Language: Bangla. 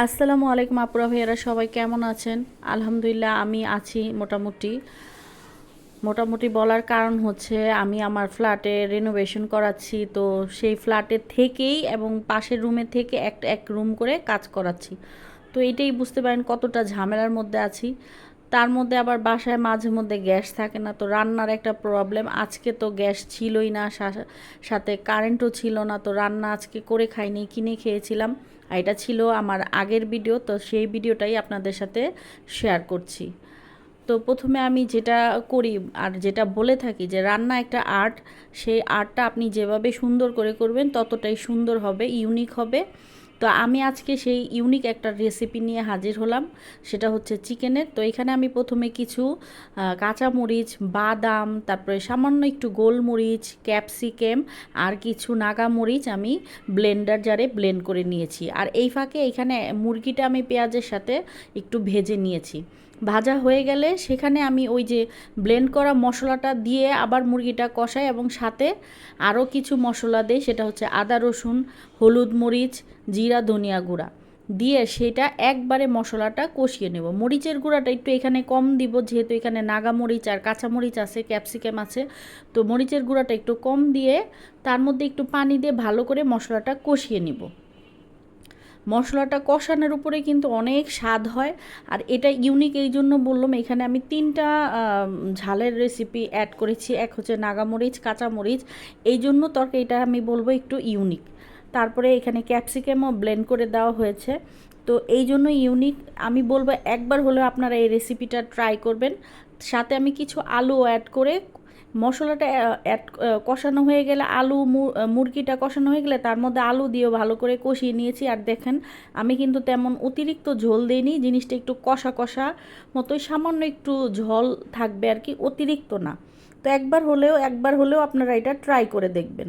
আসসালামু আলাইকুম আপুরা ভাইয়ারা, সবাই কেমন আছেন? আলহামদুলিল্লাহ আমি আছি মোটামুটি। মোটামুটি বলার কারণ হচ্ছে আমি আমার ফ্ল্যাটে রেনোভেশন করাচ্ছি, তো সেই ফ্ল্যাটের থেকেই এবং পাশের রুমে থেকে এক রুম করে কাজ করাচ্ছি। তো এটাই বুঝতে পারেন কতটা ঝামেলার মধ্যে আছি। তার মধ্যে আবার বাসায় মাঝে মধ্যে গ্যাস থাকে না, তো রান্নার একটা প্রবলেম। আজকে তো গ্যাস ছিলই না, সাথে কারেন্টও ছিল না, তো রান্না আজকে করে খাইনি, কিনে খেয়েছিলাম। আর এটা ছিল আমার আগের ভিডিও, তো সেই ভিডিওটাই আপনাদের সাথে শেয়ার করছি। তো প্রথমে আমি যেটা করি আর যেটা বলে থাকি যে রান্না একটা আর্ট, সেই আর্টটা আপনি যেভাবে সুন্দর করে করবেন ততটাই সুন্দর হবে, ইউনিক হবে। তো আমি আজকে সেই ইউনিক একটা রেসিপি নিয়ে হাজির হলাম, সেটা হচ্ছে চিকেনের। তো এখানে আমি প্রথমে কিছু কাঁচামরিচ, বাদাম, তারপরে সামান্য একটু গোলমরিচ, ক্যাপসিকাম আর কিছু নাগামরিচ আমি ব্লেন্ডার জারে ব্লেন্ড করে নিয়েছি। আর এই ফাঁকে এখানে মুরগিটা আমি পেঁয়াজের সাথে একটু ভেজে নিয়েছি। ভাজা হয়ে গেলে সেখানে আমি ওই যে ব্লেন্ড করা মশলাটা দিয়ে আবার মুরগিটা কষাই এবং সাথে আরও কিছু মশলা দেই, সেটা হচ্ছে আদা রসুন, হলুদ মরিচ, জিরা ধনিয়া গুঁড়া দিয়ে সেটা একবারে মশলাটা কষিয়ে নেব। মরিচের গুঁড়াটা একটু এখানে কম দিব, যেহেতু এখানে নাগা মরিচ আর কাঁচামরিচ আছে, ক্যাপসিকাম আছে, তো মরিচের গুঁড়াটা একটু কম দিয়ে তার মধ্যে একটু পানি দিয়ে ভালো করে মশলাটা কষিয়ে নিব। মশলাটা কষানোর উপরে কিন্তু অনেক স্বাদ হয়। আর এটা ইউনিক এই জন্য বললাম, এখানে আমি 3টা ঝালের রেসিপি অ্যাড করেছি। এক হচ্ছে নাগামরিচ, কাঁচামরিচ, এই জন্য তরকারিটা আমি বলবো একটু ইউনিক। তারপরে এখানে ক্যাপসিকামও ব্লেন্ড করে দেওয়া হয়েছে, তো এই জন্য ইউনিক। আমি বলবো একবার হলেও আপনারা এই রেসিপিটা ট্রাই করবেন। সাথে আমি কিছু আলু অ্যাড করে মশলাটা কষানো হয়ে গেলে মুরগিটা কষানো হয়ে গেলে তার মধ্যে আলু দিয়েও ভালো করে কষিয়ে নিয়েছি। আর দেখেন আমি কিন্তু তেমন অতিরিক্ত ঝোল দিইনি, জিনিসটা একটু কষা কষা মতোই, সামান্য একটু ঝোল থাকবে আর কি, অতিরিক্ত না। তো একবার হলেও আপনারা এটা ট্রাই করে দেখবেন।